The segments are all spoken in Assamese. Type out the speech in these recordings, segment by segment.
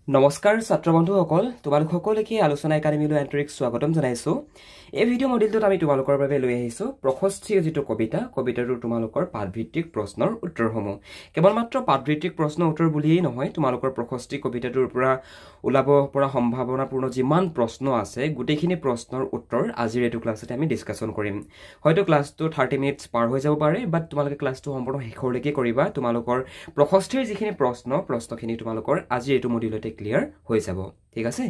নমস্কাৰ ছাত্ৰ বন্ধুসকল তোমালোক সকলোকে আলোচনা একাডেমীলৈ আন্তৰিক স্বাগতম জনাইছো এই ভিডিও মডেলটোত আমি তোমালোকৰ বাবে লৈ আহিছো প্ৰশস্তিৰ যেটো কবিতাটোৰ তোমালোকৰ পাঠভিত্তিক প্ৰশ্নৰ উত্তৰসমূহ কেৱল মাত্ৰ পাঠভিত্তিক প্ৰশ্নৰ উত্তৰ বুলিয়েই নহয় তোমালোকৰ প্ৰশস্তি কবিতাটোৰ পৰা ওলাব পৰা সম্ভাৱনাপূৰ্ণ যিমান প্ৰশ্ন আছে গোটেইখিনি প্ৰশ্নৰ উত্তৰ আজিৰ এটো ক্লাছতে আমি ডিসকাশন কৰিম হয়তো ক্লাছটো 30 মিনিটছ পাৰ হৈ যাব পাৰে বাট তোমালোকে ক্লাছটো সম্পূৰ্ণ শেষলৈকে কৰিবা তোমালোকৰ প্ৰশস্তিৰ যিখিনি প্ৰশ্নখিনি তোমালোকৰ আজি এটো মডেলতে ক্লিয়াৰ হৈ যাব ঠিক আছে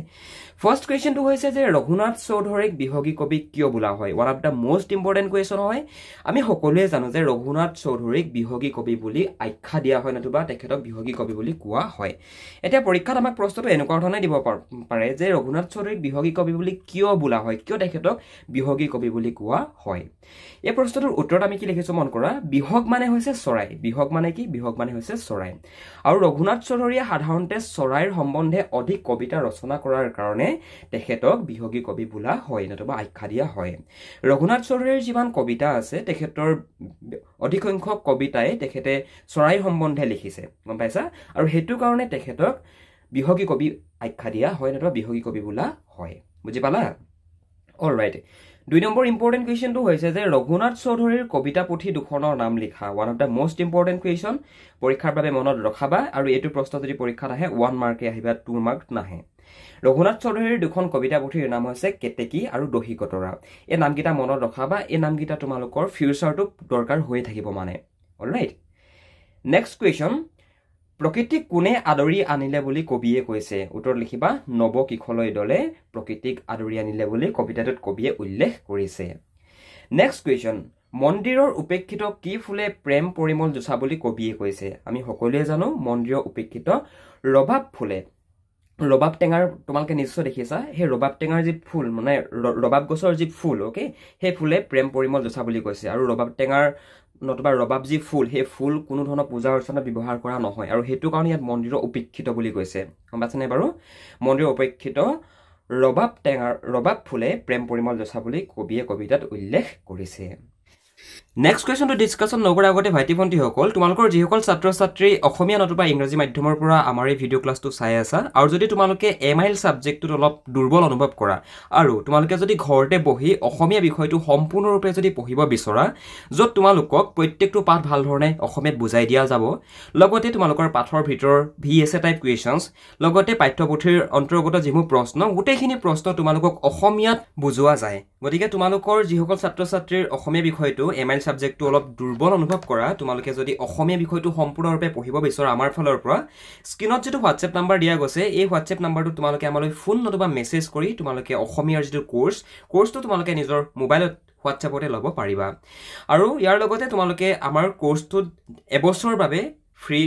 ফাৰ্স্ট কোৱেশ্চনটো হৈছে যে ৰঘুনাথ চৌধুৰীক বিহগী কবি কিয় বোলা হয় one of the most important question হয় আমি সকলোৱে জানো যে ৰঘুনাথ চৌধুৰীক বিহগী কবি বুলি আখ্যা দিয়া হয় নতুবা তেখেতক বিহগী কবি বুলি কোৱা হয় এতিয়া পৰীক্ষাত আমাক প্ৰশ্নটো এনেকুৱা ধৰণে দিব পাৰে যে ৰঘুনাথ চৌধুৰীক বিহগী কবি বুলি কিয় বোলা হয় কিয় তেখেতক বিহগী কবি বুলি কোৱা হয় এই প্ৰশ্নটোৰ উত্তৰত আমি কি লিখিছো মন কৰা বিহগ মানে হৈছে চৰাই বিহগ মানে কি বিহগ মানে হৈছে চৰাই আৰু ৰঘুনাথ চৌধুৰীয়ে সাধাৰণতে চৰাইৰ সম্বন্ধে অধিক কবিতা ৰচনা কৰাৰ কাৰণে তেখেতক বিহগী কবি বোলা হয় নতুবা আখ্যা দিয়া হয় ৰঘুনাথ চৌধুৰীৰ যিমান কবিতা আছে তেখেতৰ অধিক সংখ্যক কবিতাই তেখেতে চৰাইৰ সম্বন্ধে লিখিছে গম পাইছা আৰু হেতু কাৰণে তেখেতক বিহগী কবি আখ্যা দিয়া হয় নতুবা বিহগী কবি বোলা হয় বুজি পালা অলৰাইট 2 নম্বৰ ইম্পৰ্টেন্ট কোৱেশ্চনটো হৈছে যে ৰঘুনাথ চৌধুৰীৰ কবিতা পুথি দুখনৰ নাম লিখা one of the most important question পৰীক্ষাৰ বাবে মনত ৰখাবা আৰু এটো প্ৰশ্ন যদি পৰীক্ষাত আহে 1 মাৰ্কে আহিবা 2 মাৰ্ক নাহে ৰঘুনাথ চৌধুৰীৰ দুখন কবিতা পুথিৰ নাম হৈছে কেতেকী আৰু দহি কতৰা এই নামকিটা মনত ৰখাবা এই নামকিটা তোমালোকৰ ফিউচাৰটো দৰকাৰ হৈ থাকিব মানে অলৰাইট নেক্সট কোৱেশ্চন প্ৰকৃতিক কোনে আদৰি আনিলে বুলি কবিয়ে কৈছে উত্তৰ লিখিবা নব কিখলৈ দলে প্ৰকৃতিক আদৰি আনিলে বুলি কবিতাটোত কবিয়ে উল্লেখ কৰিছে নেক্সট কোৱেশ্চন মন্দিৰৰ উপেক্ষিত কি ফুলে প্ৰেম পৰিমল জোছা বুলি কবিয়ে কৈছে আমি সকলোৱে জানো মন্দিৰৰ উপেক্ষিত ৰবাব ফুলে ৰবাব টেঙাৰ তোমালকে নিশ্চয় দেখিছা হে ৰবাব টেঙাৰ যি ফুল মানে ৰবাব গছৰ যি ফুল ওকে হে ফুলে প্ৰেম পৰিমল জোছা বুলি কৈছে আৰু ৰবাব টেঙাৰ নতুবা ৰবাব যি ফুল হে ফুল কোনো ধৰণৰ পূজা অৰ্চনাত ব্যৱহাৰ কৰা নহয় আৰু হেতু কাৰণে ইয়াত মন্দিৰৰ উপেক্ষিত বুলি কৈছে গম পাছনে বাৰু মন্দিৰৰ উপেক্ষিত ৰবাব ফুলে প্ৰেম পৰিমল জোছা বুলি কবিয়ে কবিতাত উল্লেখ কৰিছে নেক্সট কোৱেশ্চন টু ডিসকাশন নগৰ আগতে ভাইটি ভন্টি সকল তোমালোকৰ যিসকল ছাত্ৰ ছাত্ৰী অসমীয়া নতুবা ইংৰাজী মাধ্যমৰ পৰা আমাৰ এই ভিডিও ক্লাছটো চাই আছা আৰু যদি তোমালোকে এমআইএল সাবজেক্টটো অলপ দুৰ্বল অনুভৱ কৰা আৰু তোমালোকে যদি ঘৰতে বহি অসমীয়া বিষয়টো সম্পূৰ্ণৰূপে যদি পঢ়িব বিচৰা যত তোমালোকক প্ৰত্যেকটো পাঠ ভাল ধৰণে অসমীয়াত বুজাই দিয়া যাব লগতে তোমালোকৰ পাঠৰ ভিতৰ ভিএছএ টাইপ কোৱেশ্চনছ লগতে পাঠ্যপুথিৰ অন্তৰ্গত যিবোৰ প্ৰশ্ন গোটেইখিনি প্ৰশ্ন তোমালোকক অসমীয়াত বুজোৱা যায় গতিকে তোমালোকৰ যিসকল ছাত্ৰ ছাত্ৰীৰ অসমীয়া বিষয়টো এমআইএল সাবজেক্টটো অলপ দুৰ্বল অনুভৱ কৰা তোমালোকে যদি অসমীয়া বিষয়টো সম্পূৰ্ণৰূপে পঢ়িব বিচৰা আমাৰ ফালৰ পৰা স্ক্ৰিনত যেটো হোৱাটসএপ নম্বৰ দিয়া গৈছে এই হোৱাটসএপ নম্বৰটো তোমালোকে আমালৈ ফোন নতুবা মেছেজ কৰি তোমালোকে অসমীয়াৰ যেটো কোৰ্সটো তোমালোকে নিজৰ মোবাইলত হোৱাটসএপতে ল'ব পাৰিবা আৰু ইয়াৰ লগতে তোমালোকে আমাৰ কোৰ্সটোত এবছৰৰ বাবে ফ্ৰী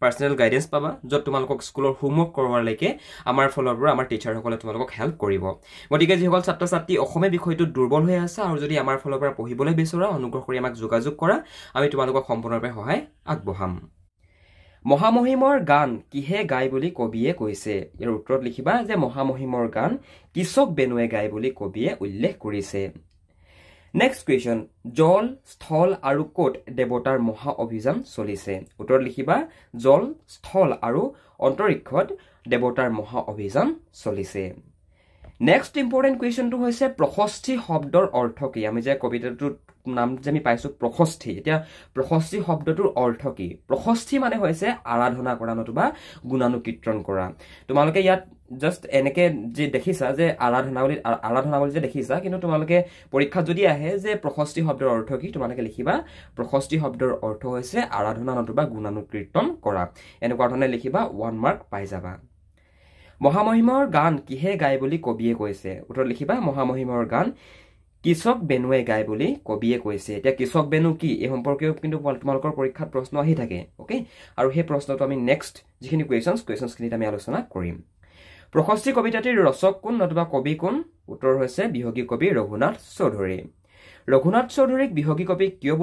পাৰ্সোনাল গাইডেন্স পাবা যত তোমালোকক স্কুলৰ হোমৱৰ্ক কৰোৱাৰ লৈকে আমাৰ ফলৰ পৰা আমাৰ টিচাৰ সকলে তোমালোকক হেল্প কৰিব গতিকে যিসকল ছাত্ৰ ছাত্ৰী অসমীয়া বিষয়টো দুৰ্বল হৈ আছে আৰু যদি আমাৰ ফলৰ পৰা পঢ়িবলৈ বিচৰা অনুগ্ৰহ কৰি আমাক যোগাযোগ কৰা আমি তোমালোকক সম্পূৰ্ণৰূপে সহায় আগবঢ়াম মহামহিমৰ গান কিহে গায় বুলি কবিয়ে কৈছে ইয়াৰ উত্তৰত লিখিবা যে মহামহিমৰ গান কিশোক বেনুৱে গায় বুলি কবিয়ে উল্লেখ কৰিছে নেক্সট কোৱেশ্চন জল স্থল আৰু কোট দেৱতাৰ মহা অভিযান চলিছে উত্তৰ লিখিবা জল স্থল আৰু অন্তৰিক্ষত দেৱতাৰ মহা অভিযান চলিছে নেক্সট ইম্পৰ্টেন্ট কোৱেশ্চনটো হৈছে প্ৰশস্তি শব্দৰ অৰ্থ কি আমি যে কবিতাটোৰ নাম যে আমি পাইছো প্ৰশস্তি এতিয়া প্ৰশস্তি শব্দটোৰ অৰ্থ কি প্ৰশস্তি মানে হৈছে আৰাধনা কৰা নতুবা গুণানুকীৰ্তন কৰা তোমালোকে ইয়াত জাস্ট এনেকে যে দেখিছা যে আৰাধনা বুলি যে দেখিছা কিন্তু তোমালোকে পৰীক্ষাত যদি আহে যে প্ৰশস্তি শব্দৰ অৰ্থ কি তোমালোকে লিখিবা প্ৰশস্তি শব্দৰ অৰ্থ হৈছে আৰাধনা নতুবা গুণানুকীৰ্তন কৰা এনেকুৱা ধৰণে লিখিবা 1 মাৰ্ক পাই যাবা মহামহিমৰ গান কিহে গায় বুলি কবিয়ে কৈছে উত্তৰ লিখিবা মহামহিমৰ গান কিশোক বেনুৱে গায় বুলি কবিয়ে কৈছে এতিয়া কিশোক বেনু কি এই সম্পৰ্কেও কিন্তু তোমালোকৰ পৰীক্ষাত প্ৰশ্ন আহি থাকে ওকে আৰু সেই প্ৰশ্নটো আমি নেক্সট যিখিনি কোৱেশ্চনখিনিত আমি আলোচনা কৰিম প্ৰশস্তি কবিতাটিৰ ৰচক কোন নতুবা কবি কোন উত্তৰ হৈছে বিহগী কবি ৰঘুনাথ চৌধুৰীক বিহগী কবি কিয়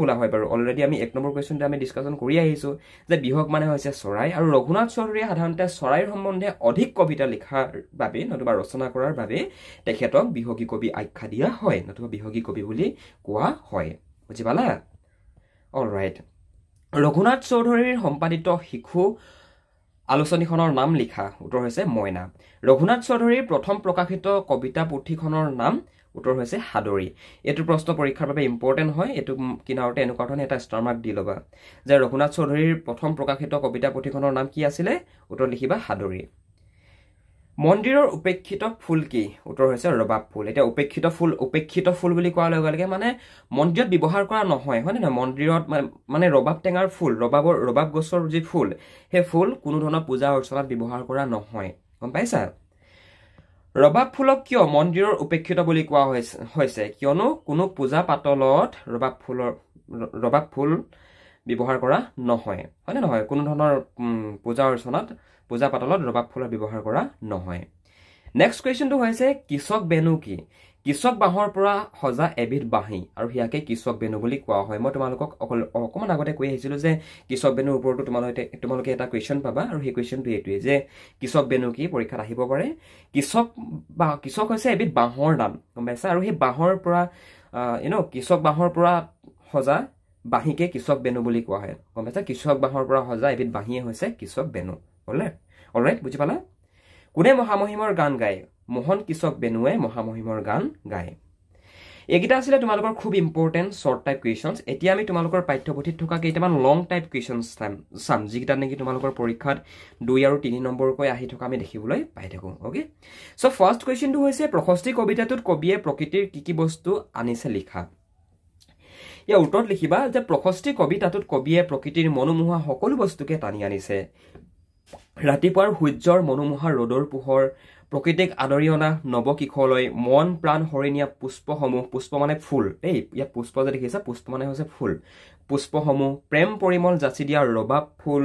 বোলা হয় বাৰু অলৰেডি আমি 1 নম্বৰ কোৱেশ্চনটো আমি ডিসকাশন কৰি আহিছো যে বিহগ মানে হৈছে চৰাই আৰু ৰঘুনাথ চৌধুৰীয়ে সাধাৰণতে চৰাইৰ সম্বন্ধে অধিক কবিতা লিখাৰ বাবে নতুবা ৰচনা কৰাৰ বাবে তেখেতক বিহগী কবি আখ্যা দিয়া হয় নতুবা বিহগী কবি বুলি কোৱা হয় বুজি পালা অলৰাইট ৰঘুনাথ চৌধুৰীৰ সম্পাদিত শিশু আলোচনীখনৰ নাম লিখা উত্তৰ হৈছে মইনা ৰঘুনাথ চৌধুৰীৰ প্ৰথম প্ৰকাশিত কবিতা পুথিখনৰ নাম উত্তৰ হৈছে হাদৰী এটো প্ৰশ্ন পৰীক্ষাৰ বাবে ইম্পৰ্টেন্ট হয় এটো কিনাৰতে এনেকুৱা ধৰণে এটা ষ্টাৰ মাৰ্ক দি লবা যে ৰঘুনাথ চৌধুৰীৰ প্ৰথম প্ৰকাশিত কবিতা পুথিখনৰ নাম কি আছিল উত্তৰ লিখিবা হাদৰী মন্দিৰৰ উপেক্ষিত ফুল কি উত্তৰ হৈছে ৰবাব ফুল এটা উপেক্ষিত ফুল বুলি কোৱাৰ লগে লগে মানে মন্দিৰত ব্যৱহাৰ কৰা নহয় হয় না মন্দিৰত মানে ৰবাব টেঙাৰ ফুল ৰবাব গছৰ যি ফুল হে ফুল কোনো ধৰণৰ পূজা অৰ্চনাত ব্যৱহাৰ কৰা নহয় গম পাইছা ৰবাব ফুলক কিয় মন্দিৰৰ উপেক্ষিত বুলি কোৱা হৈছে কিয়নো কোনো পূজা পাতলত ৰবাব ফুল ব্যৱহাৰ কৰা নহয় হয় না নহয় কোনো ধৰণৰ পূজা অৰ্চনাত পূজা পাতলত ৰবাব ফুলৰ ব্যৱহাৰ কৰা নহয় নেক্সট কোৱেশ্চনটো হৈছে কিচক বেনু কি কিচক বাঁহৰ পৰা সজা এবিধ বাঁহী আৰু হিয়াকে কিচক বেনু বুলি কোৱা হয় মই তোমালোকক অকমান আগতে কৈ আহিছিলো যে কিচক বেনুৰ ওপৰতো তোমালোকে এটা কোৱেশ্চন পাবা আৰু সেই কোৱেশ্চনটো এইটোৱে যে কিচক বেনু কি পৰীক্ষাত আহিব পাৰে কিচক হৈছে এবিধ বাঁহৰ নাম গম পাইছা আৰু সেই বাঁহৰ পৰা কিচক বাঁহৰ পৰা সজা বাঁহীকে কিচক বেনু বুলি কোৱা হয় গম পাইছা কিচক বাঁহৰ পৰা সজা এবিধ বাঁহীয়ে হৈছে কিচক বেনু অলৰাইট বুজি পালা কোনে মহামহিমৰ গান গায় মোহন কিচক বেনুৱে মহামহিমৰ গান গায় এইকেইটা আছিলে তোমালোকৰ খুব ইম্পৰ্টেন্ট শৰ্ট টাইপ কুৱেশ্যনছ এতিয়া আমি তোমালোকৰ পাঠ্যপুথিত থকা কেইটামান লং টাইপ কুৱেশ্যনছ চাম যিকেইটা নেকি তোমালোকৰ পৰীক্ষাত 2 আৰু 3 নম্বৰকৈ আহি থকা আমি দেখিবলৈ পাই থাকো ওকে সো ফাৰ্ষ্ট কুৱেশ্যনটো হৈছে প্ৰশস্তি কবিতাটোত কবিয়ে প্ৰকৃতিৰ কি বস্তু আনিছে লিখা ইয়াৰ উত্তৰত লিখিবা যে প্ৰশস্তি কবিতাটোত কবিয়ে প্ৰকৃতিৰ মনোমোহা সকলো বস্তুকে টানি আনিছে ৰাতিপুৱাৰ সূৰ্যৰ মনোমোহা ৰ'দৰ পোহৰ প্ৰকৃতিক আদৰি অনা নৱকিশলয় মন প্ৰাণ হৰিণীয়া পুষ্পসমূহ পুষ্প মানে ফুল এই ইয়াত পুষ্প যে দেখিছা পুষ্প মানে হৈছে ফুল পুষ্পসমূহ প্ৰেম পৰিমল যাচি দিয়া ৰবাব ফুল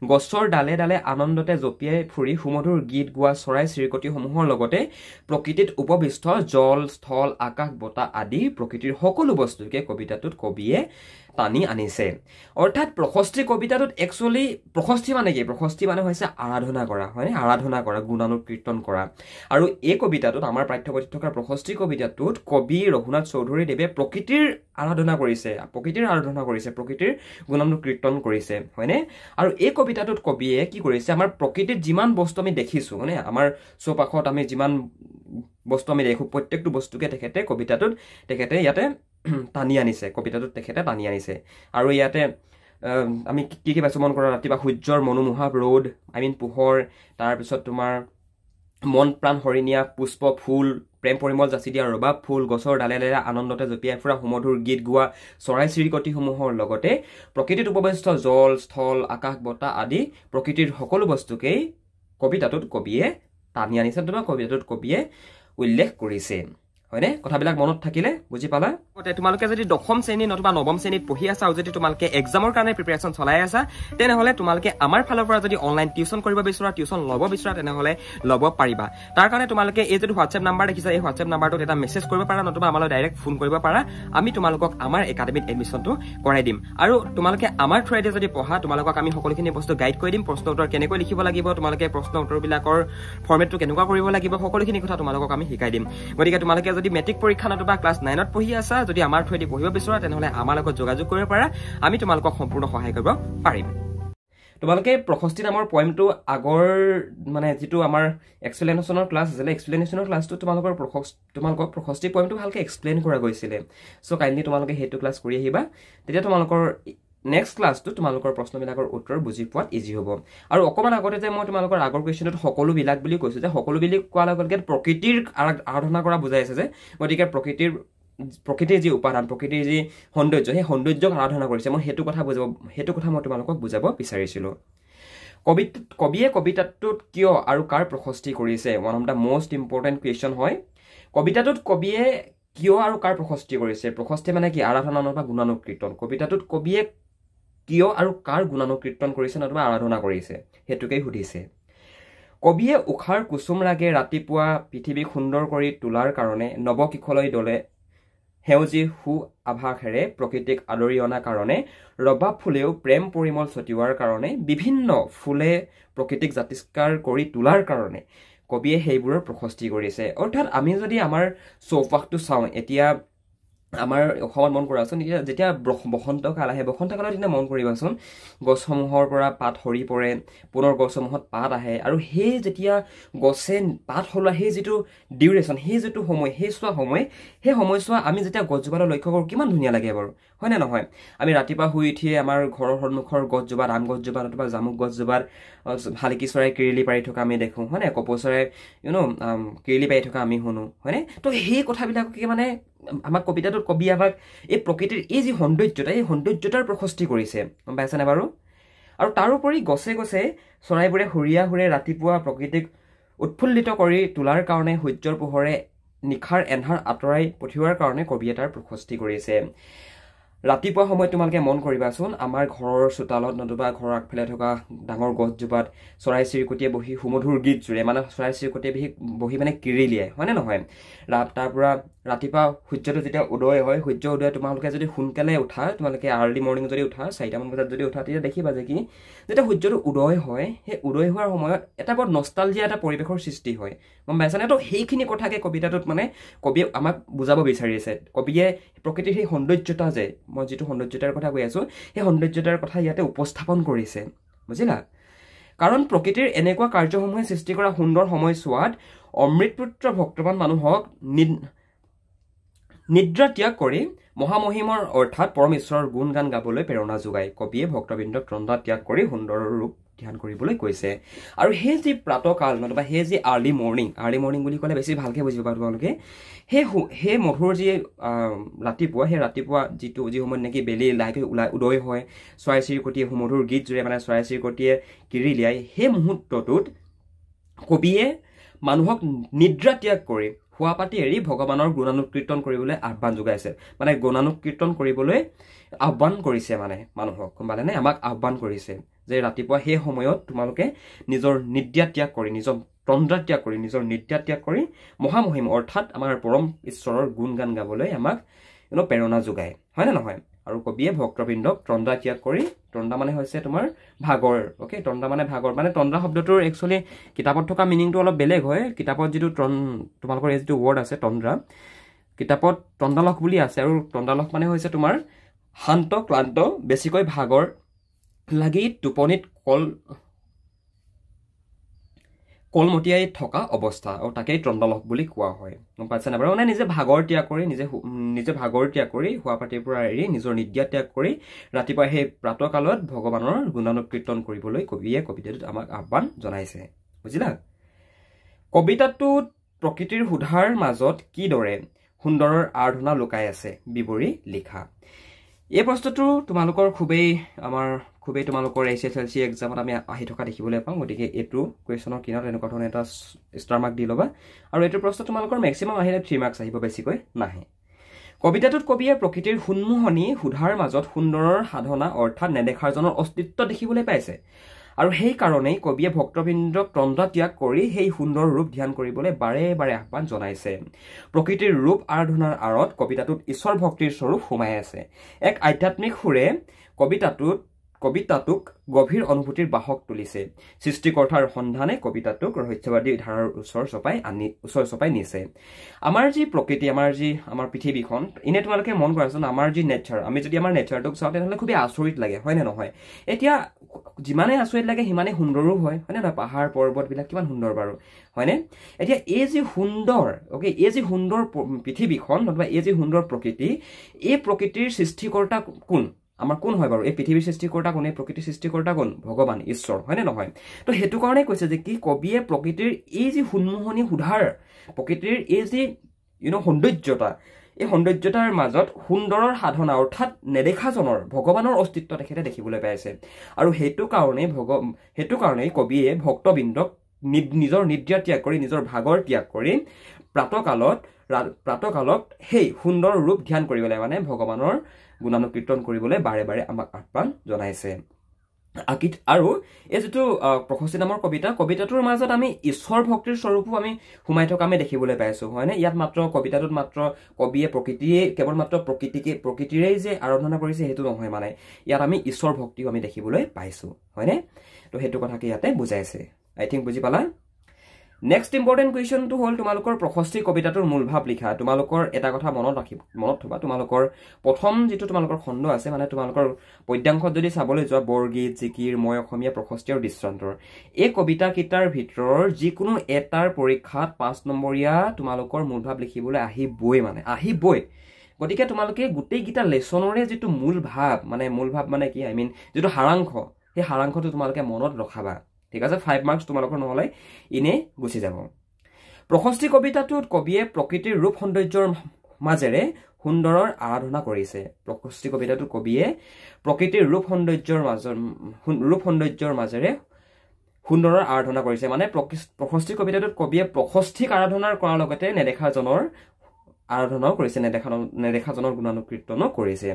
গছৰ ডালে ডালে আনন্দতে জপিয়াই ফুৰি সুমধুৰ গীত গোৱা চৰাই চিৰিকটিসমূহৰ লগতে প্ৰকৃতিত উপবিষ্ট জল স্থল আকাশ বতাহ আদি প্ৰকৃতিৰ সকলো বস্তুকে কবিতাটোত কবিয়ে টানি আনিছে অৰ্থাৎ প্ৰশস্তি কবিতাটোত একচুয়ালি প্ৰশস্তি মানে কি প্ৰশস্তি মানে হৈছে আৰাধনা কৰা হয় আৰাধনা কৰা গুণানুকীৰ্তন কৰা আৰু এই কবিতাটোত আমাৰ পাঠ্যপুথিত থকা প্ৰশস্তি কবিতাটোত কবি ৰঘুনাথ চৌধুৰী দেৱে প্ৰকৃতিৰ আৰাধনা কৰিছে প্ৰকৃতিৰ গুণানুকীৰ্তন কৰিছে হয়নে আৰু এই কবিতাটোত কবিয়ে কি কৰিছে আমাৰ প্ৰকৃতিত যিমান বস্তু আমি দেখিছো মানে আমাৰ চৌপাশত আমি যিমান বস্তু আমি দেখো প্ৰত্যেকটো বস্তুকে তেখেতে ইয়াতে টানি আনিছে কবিতাটোত তেখেতে টানি আনিছে আৰু ইয়াতে আমি কি পাইছো মন কৰা ৰাতিপুৱা সূৰ্যৰ মনোমোহা ৰ'দ পোহৰ তাৰপিছত তোমাৰ মন প্ৰাণ হৰিণীয়া পুষ্প ফুল প্ৰেম পৰিমল যাচি দিয়া ৰবাব ফুল গছৰ ডালে ডালে আনন্দতে জপিয়াই ফুৰা সুমধুৰ গীত গোৱা চৰাই চিৰিকটিসমূহৰ লগতে প্ৰকৃতিত উপবিষ্ট জল স্থল আকাশ বতাহ আদি প্ৰকৃতিৰ সকলো বস্তুকেই কবিতাটোত কবিয়ে টানি আনিছে তোমাৰ কবিতাটোত কবিয়ে উল্লেখ কৰিছে হয়নে কথাবিলাক মনত থাকিলে বুজি পালা তোমালোকে যদি দশম শ্ৰেণী নতুবা নৱম শ্ৰেণীত পঢ়ি আছা আৰু যদি তোমালোকে এক্সামৰ কাৰণে প্ৰিপাৰেচন চলাই আছা তেনেহলে তোমালোকে আমাৰ ফালৰ পৰা যদি অনলাইন টিউচন কৰিব বিচৰা টিউচন ল'ব বিচৰা তেনেহলে ল'ব পাৰিবা তাৰ কাৰণে তোমালোকে এই যে হোৱাটছএপ নাম্বাৰ দেখিছা এই হোৱাটছএপ নাম্বাৰটোত এটা মেছেজ কৰিব পাৰা নতুবা আমালৈ ডাইৰেক্ট ফোন কৰিব পাৰা আমি তোমালোকক আমাৰ একাডেমিত এডমিশনটো কৰাই দিম আৰু তোমালোকে আমাৰ থ্ৰুৱেদি যদি পঢ়া তোমালোকক আমি সকলোখিনি বস্তু গাইড কৰি দিম প্ৰশ্ন উত্তৰ কেনেকৈ লিখিব লাগিব তোমালোকে প্ৰশ্ন উত্তৰবিলাকৰ ফৰ্মেটটো কেনেকুৱা কৰিব লাগিব সকলোখিনি কথা তোমালোকক আমি শিকাই দিম গতিকে তোমালোকে যদি মেট্ৰিক পৰীক্ষা নতুবা ক্লাছ 9ত পঢ়ি আছা যদি আমাৰ থ্ৰুৱেদি পঢ়িব বিচৰা তেনেহলে আমাৰ লগত যোগাযোগ কৰিব পাৰা আমি তোমালোকক সম্পূৰ্ণ সহায় কৰিব পাৰিম তোমালোকে প্ৰশস্তি নামৰ পয়েমটো আগৰ মানে যেটো আমাৰ এক্সপ্লেনেশ্যনৰ ক্লাছ আছিল এক্সপ্লেনেশ্যনৰ ক্লাছটো তোমালোকৰ প্ৰশস্তি পয়েমটো ভালকে এক্সপ্লেইন কৰা গৈছিল সো কাইন্ডলি তোমালোকে হেতু ক্লাছ কৰি আহিবা তেতিয়া তোমালোকৰ নেক্সট ক্লাছটো তোমালোকৰ প্ৰশ্নবিলাকৰ উত্তৰ বুজি পোৱাত ইজি হ'ব আৰু অকমান আগতে যে মই তোমালোকৰ আগৰ কোৱেশ্চনটোত সকলো বিলাক বুলি কৈছো যে সকলো বিলি কোৱা লগতে প্ৰকৃতিৰ আৰাধনা কৰা বুজাইছে যে গতিকে প্ৰকৃতিৰ যি উপাদান প্ৰকৃতিৰ যি সৌন্দৰ্য সেই সৌন্দৰ্যক আৰাধনা কৰিছে মই হেতু কথা মই তোমালোকক বুজাব বিচাৰিছিলো কবিয়ে কবিতাটোত কিয় আৰু কাৰ প্ৰশস্তি কৰিছে one of the most important question হয় কবিতাটোত কবিয়ে কিয় আৰু কাৰ প্ৰশস্তি কৰিছে প্ৰশস্তি মানে কি আৰাধনা নবা গুণানুকীৰ্তন কবিতাটোত কবিয়ে কিয় আৰু কাৰ গুণানুকীৰ্তন কৰিছে নতুবা আৰাধনা কৰিছে হেতুকেই সুধিছে কবিয়ে উখাৰ কুসুম ৰাগে ৰাতিপুৱা পৃথিৱীক সুন্দৰ কৰি তোলাৰ কাৰণে নৱকিশলয় দলে হেউজি হু আভাসেৰে প্ৰকৃতিক আদৰি অনা কাৰণে ৰবাব ফুলেও প্ৰেম পৰিমল ছটিওৱাৰ কাৰণে বিভিন্ন ফুলে প্ৰকৃতিক জাতিষ্কাৰ কৰি তোলাৰ কাৰণে কবিয়ে সেইবোৰৰ প্ৰশস্তি কৰিছে অৰ্থাৎ আমি যদি আমাৰ চৌপাশটো চাওঁ এতিয়া আমাৰ অসমত মন কৰাচোন যেতিয়া বসন্তকাল আহে বসন্তকালৰ দিনা মন কৰিবাচোন গছসমূহৰ পৰা পাত সৰি পৰে পুনৰ গছসমূহত পাত আহে আৰু সেই যেতিয়া গছে পাত সলোৱা সেই যিটো ডিউৰেশ্যন সেই যিটো সময় সেই সময়ছোৱা আমি যেতিয়া গছজোপালৈ লক্ষ্য কৰোঁ কিমান ধুনীয়া লাগে বাৰু হয়নে নহয় আমি ৰাতিপুৱা শুই উঠিয়ে আমাৰ ঘৰৰ সন্মুখৰ গছজোপাত আম গছজোপাত অথবা জামুক গছজোপাত শালিকি চৰাই কিৰিলি পাৰি থকা আমি দেখোঁ হয়নে কপৌ চৰাই কিৰিলি পাৰি থকা আমি শুনো হয়নে তো সেই কথাবিলাককে মানে আমাক কবিতাটোত কবিয়ে আমাক এই প্ৰকৃতিৰ এই যি সৌন্দৰ্যতা এই সৌন্দৰ্যতাৰ প্ৰশস্তি কৰিছে গম পাইছেনে বাৰু আৰু তাৰোপৰি গছে গছে চৰাইবোৰে সুৰীয়া সুৰে ৰাতিপুৱা প্ৰকৃতিক উৎফুল্লিত কৰি তোলাৰ কাৰণে সূৰ্যৰ পোহৰে নিশাৰ এন্ধাৰ আঁতৰাই পঠিওৱাৰ কাৰণে কবিয়ে তাৰ প্ৰশস্তি কৰিছে ৰাতিপুৱা সময়ত তোমালোকে মন কৰিবাচোন আমাৰ ঘৰৰ চোতালত নতুবা ঘৰৰ আগফালে থকা ডাঙৰ গছজোপাত চৰাই চিৰিকটিয়ে বহি সুমধুৰ গীত জুৰে মানে চৰাই চিৰিকটিয়ে বহি মানে কিৰিলিয়াই হয়নে নহয় তাৰ পৰা ৰাতিপুৱা সূৰ্যটো যেতিয়া উদয় হয় সূৰ্য উদয় তোমালোকে যদি সোনকালে উঠা তোমালোকে আৰ্লি মৰ্ণিং যদি উঠা 4টামান বজাত যদি উঠা তেতিয়া দেখিবা যে কি যেতিয়া সূৰ্যটো উদয় হয় সেই উদয় হোৱাৰ সময়ত এটা বৰ নষ্টালজিয়া এটা পৰিৱেশৰ সৃষ্টি হয় গম পাইছানে তো সেইখিনি কথাকে কবিতাটোত মানে কবিয়ে আমাক বুজাব বিচাৰিছে কবিয়ে প্ৰকৃতিৰ সেই সৌন্দৰ্যতা যে মই যিটো সৌন্দৰ্যতাৰ কথা কৈ আছোঁ সেই সৌন্দৰ্যতাৰ কথা ইয়াতে উপস্থাপন কৰিছে বুজিলা কাৰণ প্ৰকৃতিৰ এনেকুৱা কাৰ্যসমূহে সৃষ্টি কৰা সুন্দৰ সময়ছোৱাত অমৃতপুত্ৰ ভক্তবান মানুহক নিদ্ৰা ত্যাগ কৰি মহামহিমৰ অৰ্থাৎ পৰম ঈশ্বৰৰ গুণ গান গাবলৈ প্ৰেৰণা যোগায় কবিয়ে ভক্তবৃন্দক তন্দ্ৰা ত্যাগ কৰি সুন্দৰ ৰূপ ধ্যান কৰিবলৈ কৈছে আৰু সেই যি প্ৰাতকাল নতুবা সেই যি আৰ্লি মৰ্ণিং বুলি ক'লে বেছি ভালকৈ বুজিব পাৰা তোমালোকে সেই মধুৰ যি ৰাতিপুৱা সেই ৰাতিপুৱা যি সময়ত নেকি বেলি লাহেকৈ উদয় হয় চৰাই চিৰিকটিয়ে সুমধুৰ গীত জুৰে মানে চৰাই চিৰিকটিয়ে কিৰিলিয়াই সেই মুহূৰ্তটোত কবিয়ে মানুহক নিদ্ৰা ত্যাগ কৰি শুৱা পাতি এৰি ভগৱানৰ গুণানুকীৰ্তন কৰিবলৈ আহ্বান যোগাইছে মানে গুণানুকীৰ্তন কৰিবলৈ আহ্বান কৰিছে মানে মানুহক গম পালেনে আমাক আহ্বান কৰিছে যে ৰাতিপুৱা সেই সময়ত তোমালোকে নিজৰ নিদ্ৰা ত্যাগ কৰি নিজৰ তন্দ্ৰা ত্যাগ কৰি নিজৰ নিদ্ৰা ত্যাগ কৰি মহামহিম অৰ্থাৎ আমাৰ পৰম ঈশ্বৰৰ গুণ গান গাবলৈ আমাক প্ৰেৰণা যোগায় হয়নে নহয় আৰু কবিয়ে ভক্তবৃন্দক তন্দ্ৰা ত্যাগ কৰি তন্দ্ৰা মানে হৈছে তোমাৰ ভাগৰ অ'কে তন্দ্ৰা মানে ভাগৰ মানে তন্দ্ৰা শব্দটোৰ একচুৱেলি কিতাপত থকা মিনিংটো অলপ বেলেগ হয় কিতাপত যিটো তোমালোকৰ এই যিটো ৱৰ্ড আছে তন্দ্ৰা কিতাপত তন্দ্ৰালখ বুলি আছে আৰু তন্দ্ৰালখ মানে হৈছে তোমাৰ শান্ত ক্লান্ত বেছিকৈ ভাগৰ লাগি টোপনিত কলমতিয়াই থকা অৱস্থা আৰু তাকেই তন্দ্ৰালখ বুলি কোৱা হয় গম পাইছেনে বাৰু মানে নিজে ভাগৰ ত্যাগ কৰি শুৱা পাতিৰ পৰা এৰি নিজৰ নিদ্ৰা ত্যাগ কৰি ৰাতিপুৱা সেই প্ৰাতকালত ভগৱানৰ গুণানুকীৰ্তন কৰিবলৈ কবিয়ে কবিতাটোত আমাক আহ্বান জনাইছে বুজিলা কবিতাটোত প্ৰকৃতিৰ সুধাৰ মাজত কিদৰে সুন্দৰৰ আৰাধনা লুকাই আছে বিৱৰি লিখা এই প্ৰশ্নটো তোমালোকৰ খুবেই তোমালোকৰ SSLC এক্সামত আমি আহি থকা দেখিবলৈ পাওঁ গতিকে এইটো কুৱেশ্যনৰ কিনাৰত এনেকুৱা ধৰণৰ এটা ষ্টাৰ মাৰ্ক দি ল'বা আৰু এইটো প্ৰশ্ন তোমালোকৰ মেক্সিমাম আহিলে 3 মাৰ্কছ আহিব বেছিকৈ নাহে কবিতাটোত কবিয়ে প্ৰকৃতিৰ সুন্মোহনী সুধাৰ মাজত সুন্দৰৰ সাধনা অৰ্থাৎ নেদেখাৰজনৰ অস্তিত্ব দেখিবলৈ পাইছে আৰু সেই কাৰণেই কবিয়ে ভক্তবৃন্দক তন্দ্ৰা ত্যাগ কৰি সেই সুন্দৰ ৰূপ ধ্যান কৰিবলৈ বাৰে বাৰে আহ্বান জনাইছে প্ৰকৃতিৰ ৰূপ আৰাধনাৰ আঁৰত কবিতাটোত ঈশ্বৰ ভক্তিৰ স্বৰূপ সোমাই আছে এক আধ্যাত্মিক সুৰে কবিতাটোক গভীৰ অনুভূতিৰ বাহক তুলিছে সৃষ্টিকৰ্তাৰ সন্ধানে কবিতাটোক ৰহস্যবাদী ধাৰাৰ ওচৰ চপাই নিছে আমাৰ যি প্ৰকৃতি আমাৰ পৃথিৱীখন এনে তোমালোকে মন কৰাচোন আমাৰ যি নেচাৰ আমি যদি আমাৰ নেচাৰটোক চাওঁ তেনেহ'লে খুবেই আচৰিত লাগে হয়নে নহয় এতিয়া যিমানে আচৰিত লাগে সিমানে সুন্দৰো হয় হয়নে নহয় পাহাৰ পৰ্বতবিলাক কিমান সুন্দৰ বাৰু হয়নে এতিয়া এই যি সুন্দৰ পৃথিৱীখন নতুবা এই যি সুন্দৰ প্ৰকৃতি এই প্ৰকৃতিৰ সৃষ্টিকৰ্তা কোন আমাৰ কোন হয় বাৰু এই পৃথিৱীৰ সৃষ্টিকৰ্তা কোন এই প্ৰকৃতিৰ সৃষ্টিকৰ্তা কোন ভগৱান ঈশ্বৰ হয়নে নহয় তো সেইটো কাৰণে কৈছে যে কি কবিয়ে প্ৰকৃতিৰ এই যি সুন্মোহনী সুধাৰ প্ৰকৃতিৰ এই যি সৌন্দৰ্যতা এই সৌন্দৰ্যতাৰ মাজত সুন্দৰৰ সাধনা অৰ্থাৎ নেদেখাজনৰ ভগৱানৰ অস্তিত্ব তেখেতে দেখিবলৈ পাইছে আৰু সেইটো কাৰণেই কবিয়ে ভক্তবৃন্দক নিজৰ নিদ্ৰা ত্যাগ কৰি নিজৰ ভাগৰ ত্যাগ কৰি প্ৰাতকালত সেই সুন্দৰ ৰূপ ধ্যান কৰিবলৈ মানে ভগৱানৰ গুণানুকীৰ্তন কৰিবলৈ বাৰে বাৰে আমাক আহ্বান জনাইছে আৰু এই যিটো প্ৰশস্তি নামৰ কবিতাটোৰ মাজত আমি ঈশ্বৰ ভক্তিৰ স্বৰূপো আমি সোমাই থকা আমি দেখিবলৈ পাইছো হয়নে ইয়াত কবিতাটোত কবিয়ে কেৱল মাত্ৰ প্ৰকৃতিৰেই যে আৰাধনা কৰিছে সেইটো নহয় মানে ইয়াত আমি ঈশ্বৰ ভক্তিও আমি দেখিবলৈ পাইছো হয়নে তো সেইটো কথাকে ইয়াতে বুজাইছে আই থিংক বুজি পালা নেক্সট ইম্পৰ্টেণ্ট কুৱেশ্যনটো হ'ল তোমালোকৰ প্ৰশস্তি কবিতাটোৰ মূল ভাৱ লিখা তোমালোকৰ এটা কথা মনত থবা তোমালোকৰ প্ৰথম যিটো তোমালোকৰ খণ্ড আছে মানে তোমালোকৰ পদ্যাংশত যদি চাবলৈ যোৱা বৰগীত জিকিৰ মই অসমীয়া প্ৰশস্তি আৰু দৃষ্টান্তৰ এই কবিতাকেইটাৰ ভিতৰৰ যিকোনো এটাৰ পৰীক্ষাত 5 নম্বৰীয়া তোমালোকৰ মূল ভাৱ লিখিবলৈ আহিবই গতিকে তোমালোকে গোটেইকেইটা লেছনৰে যিটো মূল ভাৱ মানে কি আই মিন যিটো সাৰাংশ সেই সাৰাংশটো তোমালোকে মনত ৰখাবা ঠিক আছে 5 মাৰ্কছ তোমালোকৰ নহলে ইনে গুচি যাব প্ৰশস্তি কবিতাটোত কবিয়ে প্ৰকৃতিৰ ৰূপ সৌন্দৰ্যৰ মাজেৰে সুন্দৰৰ আৰাধনা কৰিছে প্ৰশস্তি কবিতাটোত কবিয়ে প্ৰকৃতিৰ ৰূপ সৌন্দৰ্যৰ মাজেৰে সুন্দৰৰ আৰাধনা কৰিছে মানে প্ৰশস্তি কবিতাটোত কবিয়ে প্ৰশস্তিক আৰাধনাৰ কৰাৰ লগতে নেদেখাজনৰ আৰাধনাও কৰিছে নেদেখাজনৰ গুণানুকীৰ্তনো কৰিছে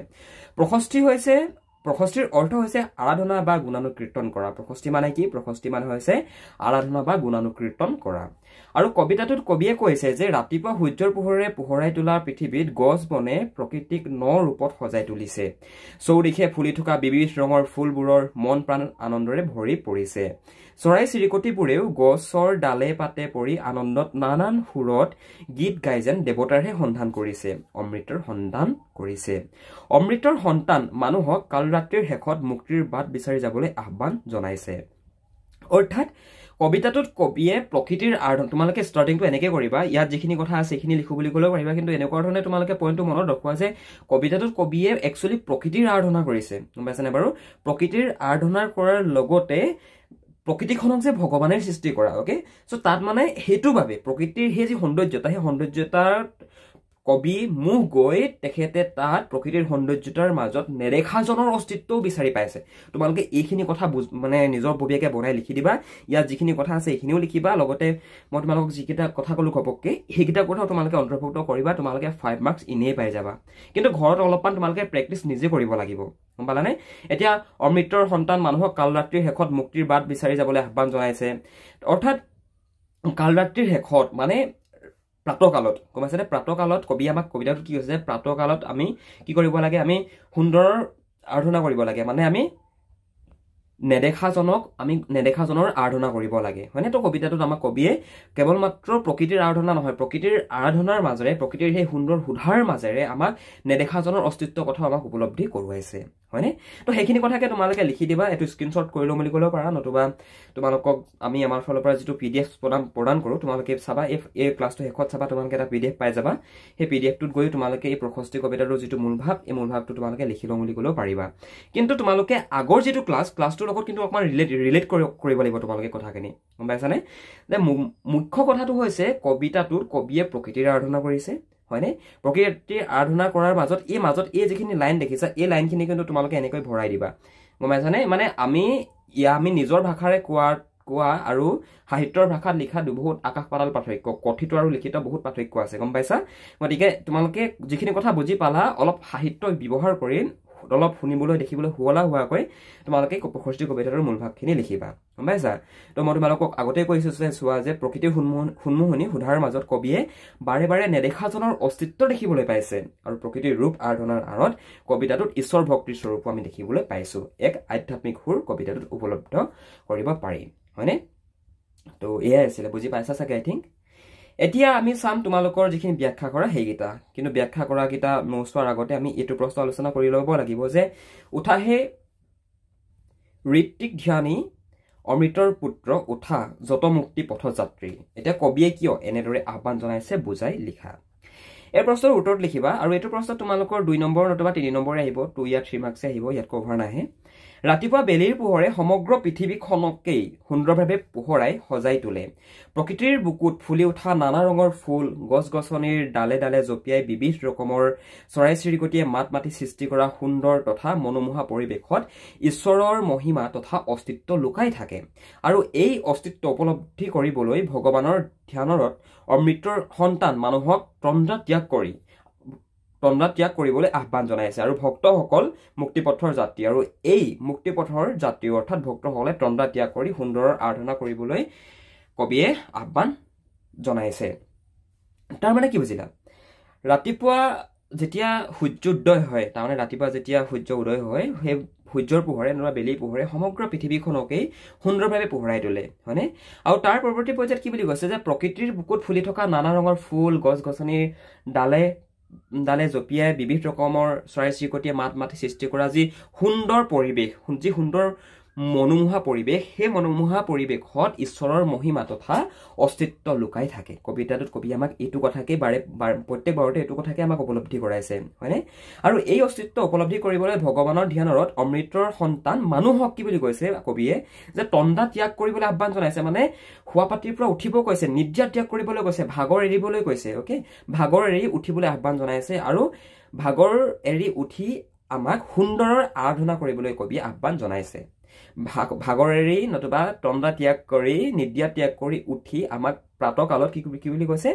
প্ৰশস্তিৰ অৰ্থ হৈছে আৰাধনা বা গুণানুকীৰ্তন কৰা প্ৰশস্তি মানে কি প্ৰশস্তি মানে হৈছে আৰাধনা বা গুণানুকীৰ্তন কৰা আৰু কবিতাটোত কবিয়ে কৈছে যে ৰাতিপুৱা সূৰ্যৰ পোহৰেৰে পোহৰাই তোলা পৃথিৱীত গছ বনে প্ৰকৃতিক ন ৰূপত সজাই তুলিছে চৌদিশে ফুলি থকা বিবিধ ৰঙৰ ফুলবোৰৰ মন প্ৰাণ আনন্দৰে ভৰি পৰিছে চৰাই চিৰিকটিবোৰেও গছৰ ডালে পাতে পৰি আনন্দত নানান সুৰত গীত গাই যেন দেৱতাৰহে সন্ধান কৰিছে অমৃতৰ সন্তান মানুহক কালৰাত্ৰিৰ শেষত মুক্তিৰ বাট বিচাৰি যাবলৈ আহ্বান জনাইছে অৰ্থাৎ কবিতাটোত কবিয়ে প্ৰকৃতিৰ আৰাধনা তোমালোকে ষ্টাৰ্টিংটো এনেকৈ কৰিবা ইয়াত যিখিনি কথা আছে সেইখিনি লিখো বুলি ক'লেও পাৰিবা কিন্তু এনেকুৱা ধৰণে তোমালোকে পইণ্টটো মনত ৰখোৱা যে কবিতাটোত কবিয়ে একচুৱেলি প্ৰকৃতিৰ আৰাধনা কৰিছে গম পাইছেনে বাৰু প্ৰকৃতিৰ আৰাধনা কৰাৰ লগতে প্ৰকৃতিখনক যে ভগৱানে সৃষ্টি কৰা ওকে সো তাত মানে হেতু বাবে প্ৰকৃতিৰ হে যি সৌন্দৰ্যতাৰ কবি মুহ গৈ তেখেতে তাত প্ৰকৃতিৰ সৌন্দৰ্যতাৰ মাজত নেদেখাজনৰ অস্তিত্বও বিচাৰি পাইছে তোমালোকে এইখিনি কথা মানে নিজৰ ববিয়াকে বনাই লিখি দিবা ইয়াত যিখিনি কথা আছে এইখিনিও লিখিবা লগতে মই তোমালোকক যিকেইটা কথা ক'লো ঘপককে সেইকেইটা কথাও তোমালোকে অন্তৰ্ভুক্ত কৰিবা তোমালোকে 5 মাৰ্কছ ইনেই পাই যাবা কিন্তু ঘৰত অলপমান তোমালোকে প্ৰেক্টিচ নিজে কৰিব লাগিব গম পালানে এতিয়া অমৃতৰ সন্তান মানুহক কালৰাত্ৰিৰ শেষত মুক্তিৰ বাট বিচাৰি যাবলৈ আহ্বান জনাইছে অৰ্থাৎ কালৰাত্ৰিৰ শেষত মানে প্ৰাতকালত গম পাইছেনে প্ৰাতকালত কবি আমাক কবিতাটো কি হৈছে প্ৰাতকালত আমি কি কৰিব লাগে আমি সুন্দৰৰ আৰাধনা কৰিব লাগে মানে আমি নেদেখাজনৰ আৰাধনা কৰিব লাগে হয়নে তো কবিতাটোত আমাক কবিয়ে কেৱল মাত্ৰ প্ৰকৃতিৰ আৰাধনা নহয় প্ৰকৃতিৰ আৰাধনাৰ মাজেৰে প্ৰকৃতিৰ সেই সুন্দৰ সুধাৰ মাজেৰে আমাক নেদেখাজনৰ অস্তিত্বৰ কথা আমাক উপলব্ধি কৰোৱাইছে হয়নে তো সেইখিনি কথাকে তোমালোকে লিখি দিবা এটো স্ক্ৰিনশ্বট কৰি লম বুলি ক'লেও পাৰা নতুবা তোমালোকক আমি আমাৰ ফালৰ পৰা যিটো পিডিএফ প্ৰদান কৰো তোমালোকে চাবা এই ক্লাছটো শেষত চাবা তোমালোকে এটা পিডিএফ পাই যাবা সেই পিডিএফটোত গৈ তোমালোকে এই প্ৰশস্তি কবিতাটোৰ যিটো মূল ভাৱ এই মূল ভাৱটো তোমালোকে লিখি লম বুলি ক'লেও পাৰিবা কিন্তু তোমালোকে আগৰ যিটো ক্লাছটোৰ লগত কিন্তু অকমান ৰিলেট কৰিব লাগিব তোমালোকে কথাখিনি গম পাইছানে যে মুখ্য কথাটো হৈছে কবিতাটোত কবিয়ে প্ৰকৃতিৰ আৰাধনা কৰিছে হয়নে প্ৰকৃতিৰ আৰাধনা কৰাৰ মাজত এই যিখিনি লাইন দেখিছা এই লাইনখিনি কিন্তু তোমালোকে এনেকৈ ভৰাই দিবা গম পাইছানে মানে আমি নিজৰ ভাষাৰে কোৱা আৰু সাহিত্যৰ ভাষাত লিখা বহুত আকাশ পাতাল পাৰ্থক্য কথিত আৰু লিখিত বহুত পাৰ্থক্য আছে গম পাইছা গতিকে তোমালোকে যিখিনি কথা বুজি পালা অলপ সাহিত্য ব্যৱহাৰ কৰি অলপ শুনিবলৈ দেখিবলৈ হোৱাকৈ তোমালোকে প্ৰশস্তি কবিতাটোৰ মূল ভাৱখিনি লিখিবা গম পাইছা তো মই তোমালোকক আগতে কৈছো যে চোৱা যে প্ৰকৃতিৰ সন্মুখনি সুধাৰ মাজত কবিয়ে বাৰে বাৰে নেদেখাজনৰ অস্তিত্ব দেখিবলৈ পাইছে আৰু প্ৰকৃতিৰ ৰূপ আৰাধনাৰ আঁৰত কবিতাটোত ঈশ্বৰ ভক্তিৰ স্বৰূপো আমি দেখিবলৈ পাইছো এক আধ্যাত্মিক সুৰ কবিতাটোত উপলব্ধ কৰিব পাৰি হয়নে তো এয়াই আছিলে বুজি পাইছা চাগে আই থিংক এতিয়া আমি চাম তোমালোকৰ যিখিনি ব্যাখ্যা কৰা সেইকেইটা কিন্তু ব্যাখ্যা কৰা কেইটা নোচোৱাৰ আগতে আমি এইটো প্ৰশ্ন আলোচনা কৰি ল'ব লাগিব যে উঠাহে ঋত্বিক ধ্যানী অমৃতৰ পুত্ৰ উঠা যত মুক্তি পথ যাত্ৰী এতিয়া কবিয়ে কিয় এনেদৰে আহ্বান জনাইছে বুজাই লিখা এই প্ৰশ্নৰ উত্তৰত লিখিবা আৰু এইটো প্ৰশ্ন তোমালোকৰ 2 নম্বৰ নতুবা 3 নম্বৰে আহিব তো ইয়াত 3 মাৰ্কছ আহিব ইয়াত কভাৰ নাহে ৰাতিপুৱা বেলিৰ পোহৰে সমগ্ৰ পৃথিৱীখনকেই সুন্দৰভাৱে পোহৰাই সজাই তোলে প্ৰকৃতিৰ বুকুত ফুলি উঠা নানা ৰঙৰ ফুল গছ-গছনিৰ ডালে ডালে জপিয়াই বিবিধ ৰকমৰ চৰাই চিৰিকটিয়ে মাত মাতি সৃষ্টি কৰা সুন্দৰ তথা মনোমোহা পৰিৱেশত ঈশ্বৰৰ মহিমা তথা অস্তিত্ব লুকাই থাকে আৰু এই অস্তিত্ব উপলব্ধি কৰিবলৈ ভগৱানৰ ধ্যানত অমৃতৰ সন্তান মানুহক তন্দ্ৰা ত্যাগ কৰিবলৈ আহ্বান জনাইছে আৰু ভক্তসকল মুক্তিপথৰ যাত্ৰী আৰু এই মুক্তিপথৰ যাত্ৰী অৰ্থাৎ ভক্তসকলে তন্দ্ৰা ত্যাগ কৰি সুন্দৰৰ আৰাধনা কৰিবলৈ কবিয়ে আহ্বান জনাইছে তাৰ মানে কি বুজিলা ৰাতিপুৱা যেতিয়া সূৰ্যোদয় হয় তাৰমানে ৰাতিপুৱা যেতিয়া সূৰ্য উদয় হয় সেই সূৰ্যৰ পোহৰে নতুবা বেলিৰ পোহৰে সমগ্ৰ পৃথিৱীখনকেই সুন্দৰভাৱে পোহৰাই তোলে হয়নে আৰু তাৰ পৰৱৰ্তী পৰ্যায়ত কি বুলি কৈছে যে প্ৰকৃতিৰ বুকুত ফুলি থকা নানা ৰঙৰ ফুল গছ-গছনিৰ ডালে জপিয়াই বিবিধ ৰকমৰ চৰাই-চিৰিকটিয়ে মাত মাতি সৃষ্টি কৰা যি সুন্দৰ পৰিৱেশ যি সুন্দৰ মনোমোহা পৰিৱেশ সেই মনোমোহা পৰিৱেশত ঈশ্বৰৰ মহিমা তথা অস্তিত্ব লুকাই থাকে কবিতাটোত কবি আমাক এইটো কথাকে প্ৰত্যেকবাৰতে এইটো কথাকে আমাক উপলব্ধি কৰাইছে হয়নে আৰু এই অস্তিত্ব উপলব্ধি কৰিবলৈ ভগৱানৰ ধ্যানত অমৃতৰ সন্তান মানুহক কি বুলি কৈছে কবিয়ে যে তণ্ডা ত্যাগ কৰিবলৈ আহ্বান জনাইছে মানে শুৱাপাতিৰ পৰা উঠিব কৈছে নিদ্ৰা ত্যাগ কৰিবলৈ কৈছে ভাগৰ এৰিবলৈ কৈছে ওকে ভাগৰ এৰি উঠিবলৈ আহ্বান জনাইছে আৰু ভাগৰ এৰি উঠি আমাক সুন্দৰৰ আৰাধনা কৰিবলৈ কবি আহ্বান জনাইছে ভাগৰ এৰি নতুবা তণ্ডা ত্যাগ কৰি নিদ্ৰা ত্যাগ কৰি উঠি আমাক প্ৰাতকালত কি বুলি কৈছে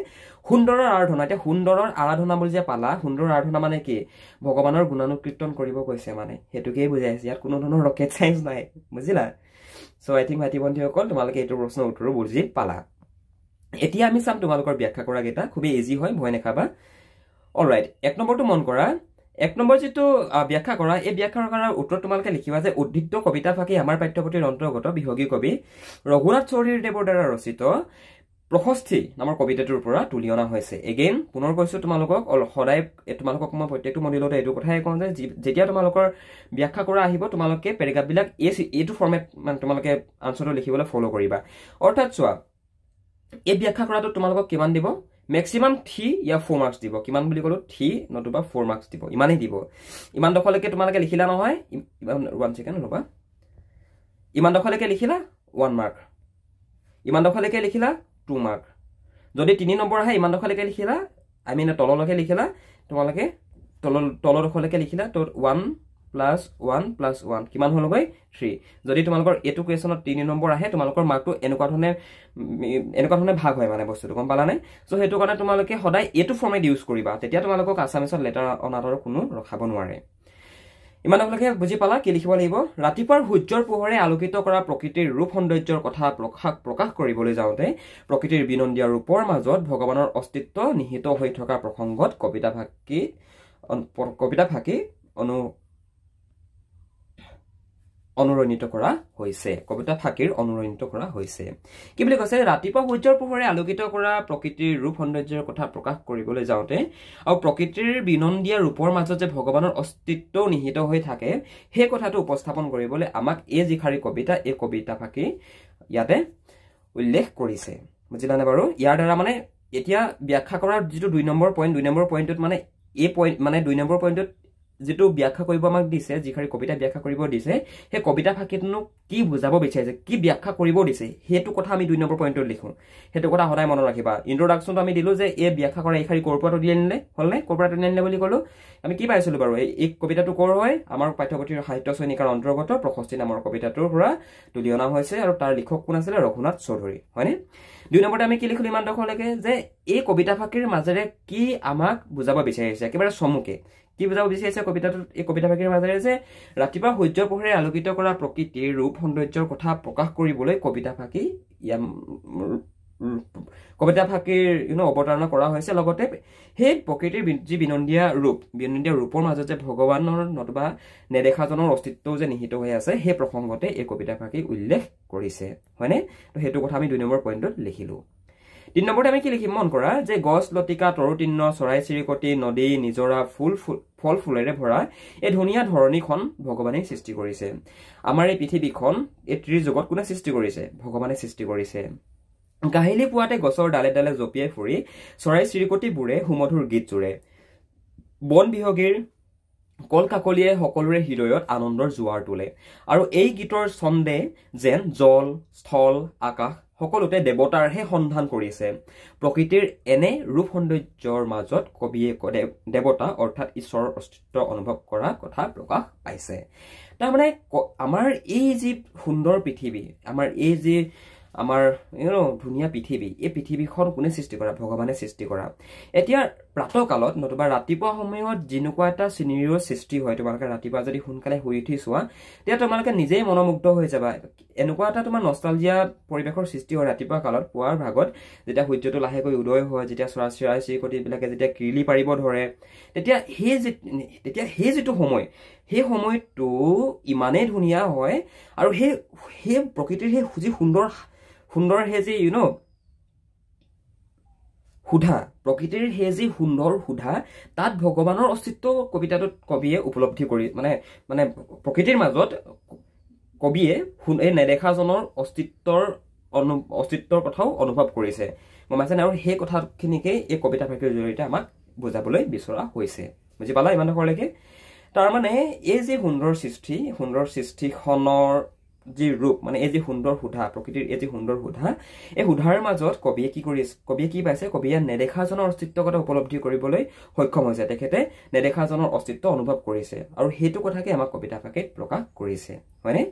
সুন্দৰৰ আৰাধনা এতিয়া সুন্দৰৰ আৰাধনা বুলি যে পালা সুন্দৰৰ আৰাধনা মানে কি ভগৱানৰ গুণানুকীৰ্তন কৰিব কৈছে মানে হেতুকেই বুজাইছে ইয়াত কোনো ধৰণৰ ৰকেট সায়েন্স নাই বুজিলা সো আই থিংক ভাইটি বন্ধুসকল তোমালোকে এইটো প্ৰশ্নৰ উত্তৰ বুজি পালা এতিয়া আমি চাম তোমালোকৰ ব্যাখ্যা কৰা কেইটা খুবই ইজি হয় ভয় নাখাবা অলৰাইট এক নম্বৰটো মন কৰা এক নম্বৰ যেটো ব্যাখ্যা কৰা এই ব্যাখ্যা কৰাৰ উত্তৰ তোমালোকে লিখিবা যে উদ্ধৃত কবিতা ফাকি আমাৰ পাঠ্যপুথিৰ অন্তৰ্গত বিহগী কবি ৰঘুনাথ চৌধুৰীদেৱৰ দ্বাৰা ৰচিত প্ৰশস্তি নামৰ কবিতাটোৰ পৰা তুলি অনা হৈছে এগেইন পুনৰ কৈছো তোমালোকক সদায় তোমালোকক মই প্ৰত্যেকটো মডিউলতে এইটো কথাই কওঁ যে যেতিয়া তোমালোকৰ ব্যাখ্যা কৰা আহিব তোমালোকে পেৰাগ্ৰাফবিলাক এইটো ফৰমেট মানে তোমালোকে আনসাৰটো লিখিবলৈ ফলো কৰিবা অৰ্থাৎ চোৱা এই ব্যাখ্যা কৰাটো তোমালোকক কিমান দিব ম্যাক্সিমাম 3 या 4 মাৰ্কস দিব কিমান বুলি কলো 3 নতুবা 4 মাৰ্কস দিব ইমানেই দিব ইমান দখলৈকে তোমালোকে লিখিলা নহয় 1 সেকেন্ড ৰবা ইমান দখলৈকে লিখিলা 1 মাৰ্ক ইমান দখলৈকে লিখিলা 2 মাৰ্ক যদি 3 নম্বৰ আহে ইমান দখলৈকে লিখিলা আই মিন তললৈকে লিখিলা তোমালোকে তলৰ দখলৈকে লিখিলা তো 1 + 1 + 1 কিমান হলগৈ 3 যদি তোমালোকৰ এটো কোৱেশ্যনত 3 নম্বৰ আহে তোমালোকৰ মাৰ্কটো এনেকুৱা ধৰণে ভাগ হয় মানে বস্তুটো গম পালা নাই সো হেতু কাৰণে তোমালোকে সদায় এটো ফৰ্মেট ইউজ কৰিবা তেতিয়া তোমালোকক আসামিছত লেটাৰ অনাৰৰ কোনো ৰখাব নোৱাৰে ইমান দখলৈকে বুজি পালা কি লিখিব লাগিব ৰাতিপুৱাৰ সূৰ্যৰ পোহৰে আলোকিত কৰা প্ৰকৃতিৰ ৰূপ সৌন্দৰ্যৰ কথা প্ৰকাশ কৰিবলৈ যাওঁতে প্ৰকৃতিৰ বিনন্দীয়া ৰূপৰ মাজত ভগৱানৰ অস্তিত্ব নিহিত হৈ থকা প্ৰসংগত কবিতা ফাকি অনুৰণিত কৰা হৈছে কবিতা ফাকিৰ অনুৰণিত কৰা হৈছে কি বুলি কৈছে ৰাতিপুৱা সূৰ্যৰ পোহৰে আলোকিত কৰা প্ৰকৃতিৰ ৰূপ সৌন্দৰ্যৰ কথা প্ৰকাশ কৰিবলৈ যাওঁতে আৰু প্ৰকৃতিৰ বিনন্দীয়া ৰূপৰ মাজত যে ভগৱানৰ অস্তিত্ব নিহিত হৈ থাকে সেই কথাটো উপস্থাপন কৰিবলৈ আমাক এই যিখাৰী কবিতা এই কবিতা ফাকি ইয়াতে উল্লেখ কৰিছে বুজিলানে বাৰু ইয়াৰ দ্বাৰা মানে এতিয়া ব্যাখ্যা কৰাৰ যেটো 2 নম্বৰ পইণ্টত মানে এই পইণ্ট মানে 2 নম্বৰ পইণ্টত যেটো ব্যাখ্যা কৰিব আমাক দিছে যিখাৰী কবিতা ব্যাখ্যা কৰিব দিছে হে কবিতা ফাকিতনো কি বুজাব বিচাৰিছে কি ব্যাখ্যা কৰিব দিছে হেতু কথা আমি 2 নম্বৰ পইণ্টত লিখো হেতু কথা সদায় মনত ৰাখিবা ইন্ট্ৰোডাকচনটো আমি দিলো যে এই ব্যাখ্যা কৰা এইখাৰী কৰপৰাটো দিলে হলনে কৰপৰাটো নিলে বুলি কলো আমি কি পাইছিলো বাৰু এই কবিতাটো কৰ হয় আমাৰ পাঠ্যপুথিৰ সাহিত্য সৈনিকাৰ অন্তৰ্গত প্ৰশস্তি নামৰ কবিতাটোৰ পৰা তুলি অনা হৈছে আৰু তাৰ লিখক কোন আছিল ৰঘুনাথ চৌধুৰী হয়নে 2 নম্বৰতে আমি কি লিখিলো ইমান দখলৈকে যে এই কবিতা ফাকিৰ মাজেৰে কি আমাক বুজাব বিচাৰিছে একেবাৰে সমুকে কি বুজাব বিচাৰিছে কবিতাটোত এই কবিতা ফাকিৰ মাজেৰে যে ৰাতিপুৱা সূৰ্যৰ পোহৰে আলোকিত কৰা প্ৰকৃতিৰ ৰূপ সৌন্দৰ্যৰ কথা প্ৰকাশ কৰিবলৈ কবিতা ফাকিৰ অৱতাৰণা কৰা হৈছে লগতে সেই প্ৰকৃতিৰ যি বিনন্দীয়া ৰূপৰ মাজত যে ভগৱানৰ নতুবা নেদেখাজনৰ অস্তিত্ব যে নিহিত হৈ আছে সেই প্ৰসংগতে এই কবিতা ফাকি উল্লেখ কৰিছে হয়নে তো হেতু কথা আমি 2 নম্বৰ পইণ্টত লিখিলো 3 নম্বৰতে আমি কি লিখিম মন কৰা যে গছ লতিকা তৰুতিন্ন চৰাই চিৰিকটি নদী নিজৰা ফল ফুলেৰে ভৰা এই ধুনীয়া ধৰণীখন ভগৱানে সৃষ্টি কৰিছে আমাৰ এই পৃথিৱীখন এই ত্ৰিজগত কোনে সৃষ্টি কৰিছে ভগৱানে সৃষ্টি কৰিছে গাহিলি পুৱাতে গছৰ ডালে ডালে জপিয়াই ফুৰি চৰাই চিৰিকটিবোৰে সুমধুৰ গীত জুৰে বন বিহগীৰ কলকাকলিয়ে সকলোৰে হৃদয়ত আনন্দৰ জোৱাৰ তোলে আৰু এই গীতৰ ছন্দে যেন জল স্থল আকাশ সকলোতে দেৱতাৰহে সন্ধান কৰিছে প্ৰকৃতিৰ এনে ৰূপ সৌন্দৰ্যৰ মাজত কবিয়ে দেৱতা অৰ্থাৎ ঈশ্বৰৰ অস্তিত্ব অনুভৱ কৰা কথা প্ৰকাশ পাইছে তাৰ মানে আমাৰ এই যি সুন্দৰ পৃথিৱী আমাৰ এই যি আমাৰ ধুনীয়া পৃথিৱী এই পৃথিৱীখন কোনে সৃষ্টি কৰা ভগৱানে সৃষ্টি কৰা এতিয়া প্ৰাতকালত নতুবা ৰাতিপুৱা সময়ত যেনেকুৱা এটা সিনাৰিঅ সৃষ্টি হয় তোমালোকে ৰাতিপুৱা যদি সোনকালে শুই উঠি চোৱা তেতিয়া তোমালোকে নিজেই মনোমুগ্ধ হৈ যাবা এনেকুৱা এটা তোমাৰ নষ্টালজিয়া পৰিৱেশৰ সৃষ্টি হয় ৰাতিপুৱা কালত পুৱাৰ ভাগত যেতিয়া সূৰ্যটো লাহেকৈ উদয় হয় যেতিয়া চৰাই চিৰিকটিবিলাকে যেতিয়া কিৰলি পাৰিব ধৰে তেতিয়া সেই যেটো সময় সেই সময়টো ইমানেই ধুনীয়া হয় আৰু সেই প্ৰকৃতিৰ সেই যি সুন্দৰ সেই যি সুধা প্ৰকৃতিৰ সেই যি সুন্দৰ সুধা তাত ভগৱানৰ অস্তিত্ব কবিতাটোত কবিয়ে উপলব্ধি কৰি মানে প্ৰকৃতিৰ মাজত কবিয়ে এই নেদেখাজনৰ অস্তিত্বৰ কথাও অনুভৱ কৰিছে গম পাইছেনে আৰু সেই কথাখিনিকে এই কবিতা ভাগৰ জৰিয়তে আমাক বুজাবলৈ বিচৰা হৈছে বুজি পালা ইমান দখৰলৈকে তাৰমানে এই যে সুন্দৰ সৃষ্টিখনৰ যি ৰূপ মানে এই যে সুন্দৰ সুধা প্ৰকৃতিৰ এই যে সুন্দৰ সুধা এই সুধাৰ মাজত কবিয়ে কি পাইছে কবিয়ে নেদেখাজনৰ অস্তিত্বৰ কথা উপলব্ধি কৰিবলৈ সক্ষম হৈছে তেখেতে নেদেখাজনৰ অস্তিত্ব অনুভৱ কৰিছে আৰু সেইটো কথাকে আমাক কবিতা ভাগে প্ৰকাশ কৰিছে হয়নে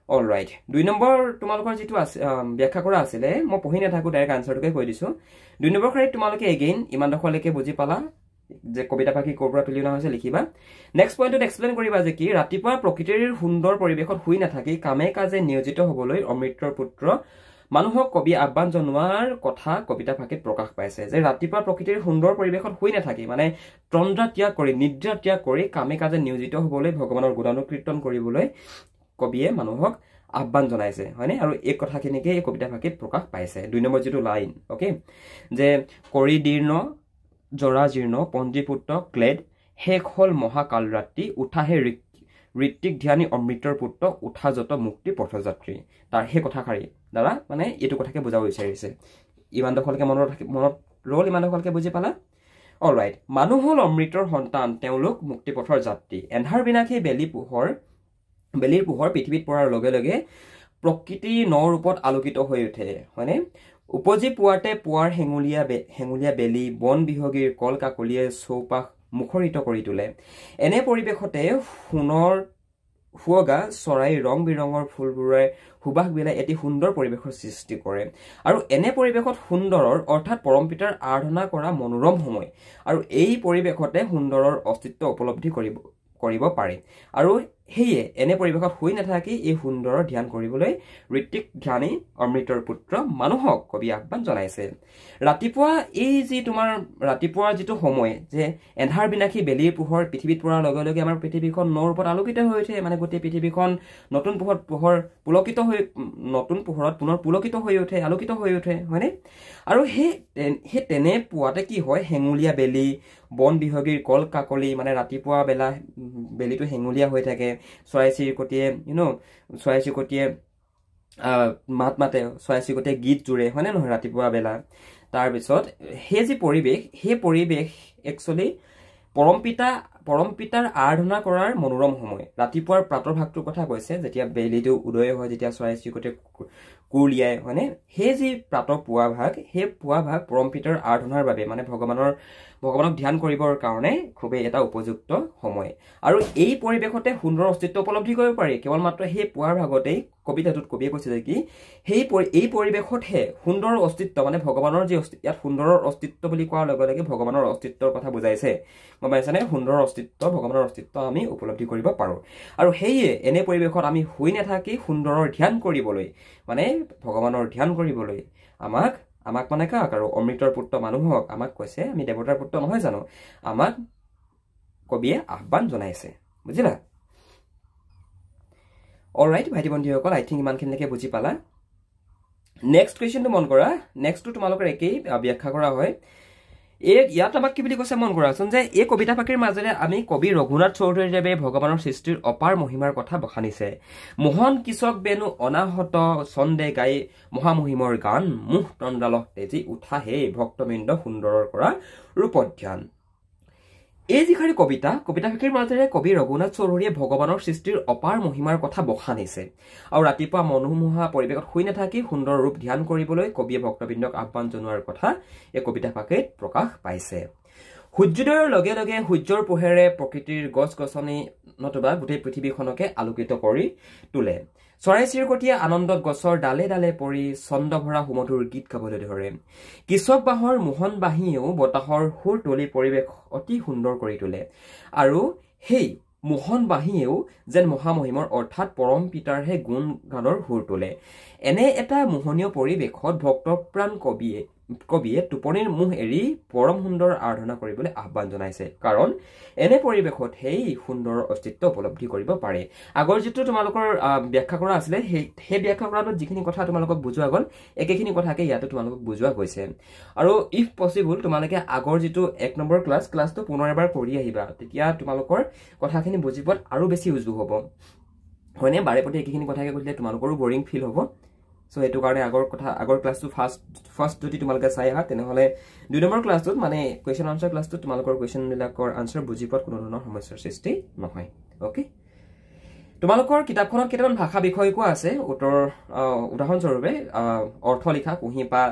অল ৰাইট 2 নম্বৰ তোমালোকৰ যেটো ব্যাখ্যা কৰা আছিলে মই পঢ়ি নাথাকো ডাইৰেক্ট আনসাৰটোকে কৈ দিছো 2 নম্বৰ খাৰিত তোমালোকে এগেইন ইমান দখৰলৈকে বুজি পালা যে কবিতা ভাগি কৰ পৰা তুলি অনা হৈছে লিখিবা নেক্সট পইণ্টত এক্সপ্লেইন কৰিবা যে কি ৰাতিপুৱা প্ৰকৃতিৰ সুন্দৰ পৰিৱেশত শুই নাথাকি কামে কাজে নিয়োজিত হ'বলৈ অমৃতৰ পুত্ৰ মানুহক কবি আহ্বান জনোৱাৰ কথা কবিতা ভাগিত প্ৰকাশ পাইছে যে ৰাতিপুৱা প্ৰকৃতিৰ সুন্দৰ পৰিৱেশত শুই নাথাকি মানে তন্দ্ৰা ত্যাগ কৰি নিদ্ৰা ত্যাগ কৰি কামে কাজে নিয়োজিত হ'বলৈ ভগৱানৰ গুণানুকীৰ্তন কৰিবলৈ কবিয়ে মানুহক আহ্বান জনাইছে হয়নে আৰু এই কথাখিনিকে এই কবিতা ভাগিত প্ৰকাশ পাইছে 2 নম্বৰ যেটো লাইন ওকে যে কৰি দীৰ্ণ জৰা জীৰ্ণ পঞ্জীপুত্ৰ ক্লেদ শেষ হল মহাকাল ৰাত্ৰি উঠাহে ঋত্বিক ধ্যানী অমৃতৰ পুত্ৰ উঠা যত মুক্তি পথযাত্ৰী তাৰ সেই কথাষাৰি দ্বাৰা মানে এইটো কথাকে বুজাব বিচাৰিছে ইমান দখৰলৈকে মনত ৰল ইমান দখৰলৈকে বুজি পালা অল ৰাইট মানুহ হল অমৃতৰ সন্তান তেওঁলোক মুক্তি পথৰ যাত্ৰী এন্ধাৰ বিনাশী বেলিৰ পোহৰ পৃথিৱীত পৰাৰ লগে লগে প্ৰকৃতি নৰূপত আলোকিত হৈ উঠে হয়নে উপজি পুৱাতে পুৱাৰ হেঙুলীয়া বেলি বন বিহগীৰ কল কাকলিয়ে চৌপাশ মুখৰিত কৰি তোলে এনে পৰিৱেশতে সোণৰ ফুৱগা চৰাই ৰং বিৰঙৰ ফুলবোৰে সুবাস বিলাই এটি সুন্দৰ পৰিৱেশৰ সৃষ্টি কৰে আৰু এনে পৰিৱেশত সুন্দৰৰ অৰ্থাৎ পৰম পিতাৰ আৰাধনা কৰা মনোৰম সময় আৰু এই পৰিৱেশতে সুন্দৰৰ অস্তিত্ব উপলব্ধি কৰিব পাৰে আৰু হেয়ে এনে পৰিৱেশত শুই নাথাকি এই সুন্দৰৰ ধ্যান কৰিবলৈ ঋত্বিক ধ্যানী অমৃতৰ পুত্ৰ মানুহক কবি আহ্বান জনাইছে ৰাতিপুৱা এই যি তোমাৰ ৰাতিপুৱাৰ যিটো সময় যে এন্ধাৰ বিনাশী বেলিৰ পোহৰ পৃথিৱীত পৰাৰ লগে লগে আমাৰ পৃথিৱীখন নৰূপত আলোকিত হৈ উঠে মানে গোটেই পৃথিৱীখন নতুন পোহৰত পুনৰ পুলকিত হৈ উঠে আলোকিত হৈ উঠে হয়নে আৰু সেই তেনে পুৱাতে কি হয় হেঙুলীয়া বেলি বন বিহগীৰ কল কাকলি মানে ৰাতিপুৱা বেলিটো হেঙুলীয়া হৈ থাকে চৰাই চিৰিকটিয়ে মাত মাতে চৰাই চিৰিকটিয়ে গীত জুৰে হয়নে নহয় ৰাতিপুৱা বেলা তাৰপিছত সেই যি পৰিৱেশ সেই পৰিৱেশ একচুৱেলি পৰম পিতাৰ আৰাধনা কৰাৰ মনোৰম সময় ৰাতিপুৱাৰ প্ৰাতৰ ভাগটোৰ কথা কৈছে যেতিয়া বেলিটো উদয় হয় যেতিয়া চৰাই চিৰিকটিয়ে কুৰলিয়াই হয়নে সেই যি প্ৰাতৰ পুৱা ভাগ সেই পুৱা ভাগ পৰম পিতাৰ আৰাধনাৰ বাবে মানে ভগৱানক ধ্যান কৰিবৰ কাৰণে খুবেই এটা উপযুক্ত সময় আৰু এই পৰিৱেশতে সুন্দৰ অস্তিত্ব উপলব্ধি কৰিব পাৰি কেৱল মাত্ৰ সেই পুৱাৰ ভাগতেই কবিতাটোত কবিয়ে কৈছে যে কি এই পৰিৱেশতহে সুন্দৰ অস্তিত্ব মানে ভগৱানৰ যি ইয়াত সুন্দৰৰ অস্তিত্ব বুলি কোৱাৰ লগে লগে ভগৱানৰ অস্তিত্বৰ কথা বুজাইছে গম পাইছানে সুন্দৰৰ অস্তিত্ব ভগৱানৰ অস্তিত্ব আমি উপলব্ধি কৰিব পাৰো আৰু সেয়ে এনে পৰিৱেশত আমি শুই নাথাকি সুন্দৰৰ ধ্যান কৰিবলৈ মানে ভগৱানৰ ধ্যান কৰিবলৈ আমাক মানে কাক আৰু অমৃতৰ পুত্ৰ মানুহক আমাক কৈছে আমি দেৱতাৰ পুত্ৰ নহয় জানো আমাক কবিয়ে আহ্বান জনাইছে বুজিলা অলৰাইট ভাইটি বন্ধুসকল আই থিংক ইমানখিনিলৈকে বুজি পালা নেক্সট কুৱেশ্যনটো মন কৰা নেক্সটটো তোমালোকৰ একেই ব্যাখ্যা কৰা হয় ইয়াত আমাক কি বুলি কৈছে মন কৰাচোন যে এই কবিতা ফাঁকিৰ মাজেৰে আমি কবি ৰঘুনাথ চৌধুৰীদেৱে ভগৱানৰ সৃষ্টিৰ অপাৰ মহিমাৰ কথা বখানিছে মোহন কিচক বেনু অনাহত ছন্দে গাই মহামহিমৰ গান মুহ তন্দ্ৰালহ তেজি উঠা হে ভক্তবৃন্দ সুন্দৰৰ কৰা ৰূপধ্যান এই যিখানি কবিতা ফাঁকিৰ মাজেৰে কবি ৰঘুনাথ চৌধুৰীয়ে ভগৱানৰ সৃষ্টিৰ অপাৰ মহিমাৰ কথা বখানিছে আৰু ৰাতিপুৱা মনোমোহা পৰিৱেশত শুই নাথাকি সুন্দৰ ৰূপ ধ্যান কৰিবলৈ কবিয়ে ভক্তবৃন্দক আহ্বান জনোৱাৰ কথা এই কবিতা ফাঁকিত প্ৰকাশ পাইছে সূৰ্যোদয়ৰ লগে লগে সূৰ্যৰ পোহেৰে প্ৰকৃতিৰ গছ গছনি নতুবা গোটেই পৃথিৱীখনকে আলোকিত কৰি তোলে চৰাই চিৰিকটিয়ে আনন্দত গছৰ ডালে ডালে পৰি ছন্দভৰা সুমধুৰ গীত গাবলৈ ধৰে কিচক বাঁহৰ মোহন বাঁহীয়েও বতাহৰ সুৰ তুলি পৰিৱেশ অতি সুন্দৰ কৰি তোলে আৰু সেই মোহন বাঁহীয়েও যেন মহামহিমৰ অৰ্থাৎ পৰম পিতাৰহে গুণ গানৰ সুৰ তোলে এনে এটা মোহনীয় পৰিৱেশত ভক্তপ্ৰাণ কবিয়ে কবিয়ে টোপনিৰ মুহ এৰি পৰম সুন্দৰ আৰাধনা কৰিবলৈ আহ্বান জনাইছে কাৰণ এনে পৰিৱেশত সেই সুন্দৰৰ অস্তিত্ব উপলব্ধি কৰিব পাৰে আগৰ যেটো তোমালোকৰ ব্যাখ্যা কৰা আছিল সেই ব্যাখ্যা কৰাটো যিখিনি কথা তোমালোকক বুজোৱা গল একেখিনি কথাকে ইয়াতে তোমালোকক বুজোৱা গৈছে আৰু ইফ পসিবল তোমালোকে আগৰ যেটো 1 নম্বৰ ক্লাছটো পুনৰ এবাৰ কৰি আহিবা তেতিয়া তোমালোকৰ কথাখিনি বুজি পোৱাত আৰু বেছি উজু হ'ব হয়নে বাৰে প্ৰতি একেখিনি কথাকে কৈলে তোমালোকৰো বোৰিং ফিল হ'ব সো এটো কাৰণে আগৰ ক্লাছটো ফাৰ্স্ট যদি তোমালোকে চাই আহা তেনেহলে 2 নম্বৰ ক্লাছটোত মানে কোৱেশ্চন আনসাৰ ক্লাছটো তোমালোকৰ কোৱেশ্চন বিলাকৰ আনসাৰ বুজি পোৱাত কোনো ধৰণৰ সমস্যাৰ সৃষ্টি নহয় ওকে তোমালোকৰ কিতাপখনত কেইটামান ভাষা বিষয় কোৱা আছে উদাহৰণ স্বৰূপে অৰ্থ লিখা কুহিপা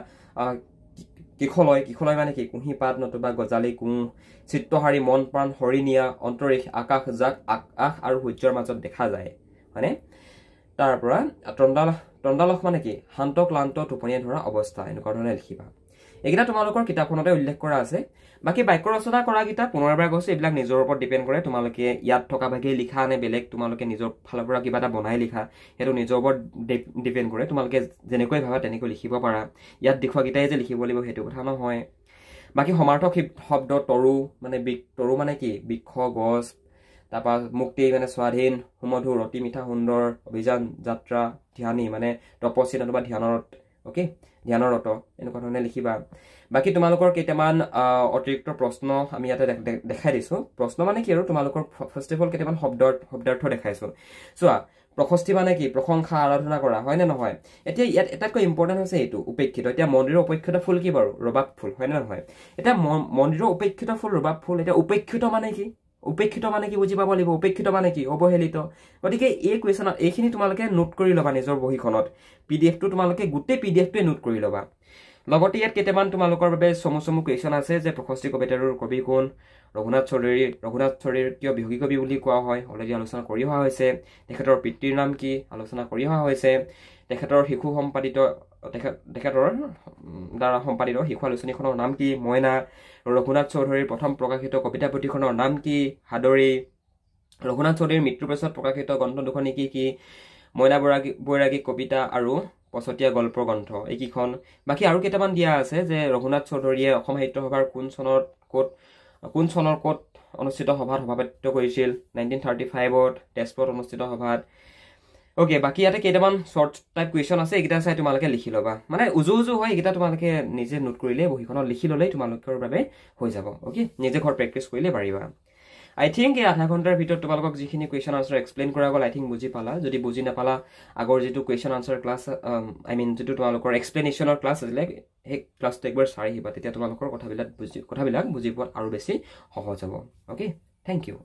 কিখলয় মানে কি কুহিপাত নতুবা গজালি কুঁ চিত্তহাৰী মন প্ৰাণ হৰিণিয়া অন্তৰীক্ষ আকাশ জাক আকাশ আৰু সূৰ্যৰ মাজত দেখা যায় মানে তাৰ পৰা তন্দালখ মানে কি শান্ত ক্লান্ত টোপনিয়া ধৰা অৱস্থা এনেকুৱা ধৰণে লিখিবা একিটা তোমালোকৰ কিতাপখনতে উল্লেখ কৰা আছে বাকি বাক্য ৰচনা কৰা কিটা পুনৰবাৰ কৈছে এইবিলাক নিজৰ ওপৰত ডিপেন্ড কৰে তোমালোকে ইয়াত থকা ভাগে লিখা নে বেলেগ তোমালোকে নিজৰ ফালৰ পৰা কিবা এটা বনাই লিখা হেতু নিজৰ ওপৰত ডিপেন্ড কৰে তোমালোকে যেনেকৈ ভাবা তেনেকৈ লিখিব পাৰা ইয়াত দেখুৱা কিটাই যে লিখিব লাগিব হেতু কথা নহয় বাকি সমাৰ্থক শব্দ তৰু মানে কি বৃক্ষ গছ তাপা মুক্তি মানে স্বাধীন সুমধুৰ অতি মিঠা সুন্দৰ অভিযান যাত্ৰা ধ্যানী মানে তপস্বী নতুবা ধ্যানত ওকে ধ্যানৰত এনেকুৱা ধৰণে লিখিবা বাকি তোমালোকৰ কেইটামান অতিৰিক্ত প্ৰশ্ন আমি ইয়াতে দেখাই দিছো প্ৰশ্ন মানে কি আৰু তোমালোকৰ ফাৰ্স্ট অফ অল কেইটামান শব্দাৰ্থ দেখাইছো চোৱা প্ৰশস্তি মানে কি প্ৰশংসা আৰাধনা কৰা হয় নে নহয় এতিয়া ইয়াত এটাকৈ ইম্পৰ্টেন্ট হৈছে এটো উপেক্ষিত এতিয়া মন্দিৰৰ উপেক্ষিত ফুল কি বাৰু ৰবাব ফুল হয় নে নহয় এটা মন্দিৰৰ উপেক্ষিত ফুল ৰবাব ফুল এটা উপেক্ষিত মানে কি বুজি পাব লাগিব উপেক্ষিত মানে কি অবহেলিত গতিকে এই কোৱেশ্চন এইখিনি তোমালোকে নোট কৰি লবা নিজৰ বহিখনত পিডিএফটো তোমালোকে গোটেই পিডিএফটোৱে নোট কৰি লবা লগতে ইয়াত কেইটামান তোমালোকৰ বাবে সমুসমু কোৱেশ্চন আছে যে প্ৰশস্তি কবিতাৰ কবি কোন ৰঘুনাথ চৌধুৰীৰ কিয় বিহগী কবি বুলি কোৱা হয় অলৰেডি আলোচনা কৰি হোৱা হৈছে তেখেতৰ পিতৃৰ নাম কি আলোচনা কৰি হোৱা হৈছে তেখেতৰ শিশু সম্পাদিত তেখেতৰ দ্বাৰা সম্পাদিত শিশু আলোচনীখনৰ নাম কি ময়না ৰঘুনাথ চৌধুৰীৰ প্ৰথম প্ৰকাশিত কবিতা পুথিখনৰ নাম কি হাদৰী ৰঘুনাথ চৌধুৰীৰ মৃত্যুৰ পিছত প্ৰকাশিত গ্ৰন্থ দুখন কি ময়না বৈৰাগী কবিতা আৰু পছতীয়া গল্প গ্ৰন্থ এইকিখন বাকি আৰু কেইটামান দিয়া আছে যে ৰঘুনাথ চৌধুৰীয়ে অসম সাহিত্য সভাৰ কোন চনৰ ক'ত অনুষ্ঠিত সভাপতিত্ব কৰিছিল 1935ত তেজপুৰত অনুষ্ঠিত সভাত ওকে বাকি ইয়াতে কেইটামান শৰ্ট টাইপ কোৱেশ্চন আছে এইকিটা চাই তোমালোকে লিখি লবা মানে উজু হয় এইকিটা তোমালোকে নিজে নোট কৰিলে বহিখনত লিখি ললেই তোমালোকৰ বাবে হৈ যাব ওকে নিজে ঘৰ প্ৰেক্টিস কৰিলে পাৰিবা I think এই আধা ঘণ্টাৰ ভিতৰত তোমালোকক যিখিনি কোৱেশ্চন আনসাৰ এক্সপ্লেইন কৰা গল I think বুজি পালা যদি বুজি নাপালা আগৰ যেটো question answer class I mean যেটো তোমালোকৰ এক্সপ্লেনেশনৰ ক্লাছ আছিল এই ক্লাছটো একবাৰ চাই আহিবা তেতিয়া তোমালোকৰ কথাবিলাক বুজি পোৱাত আৰু বেছি সহজ হ'ব ওকে থ্যাংক ইউ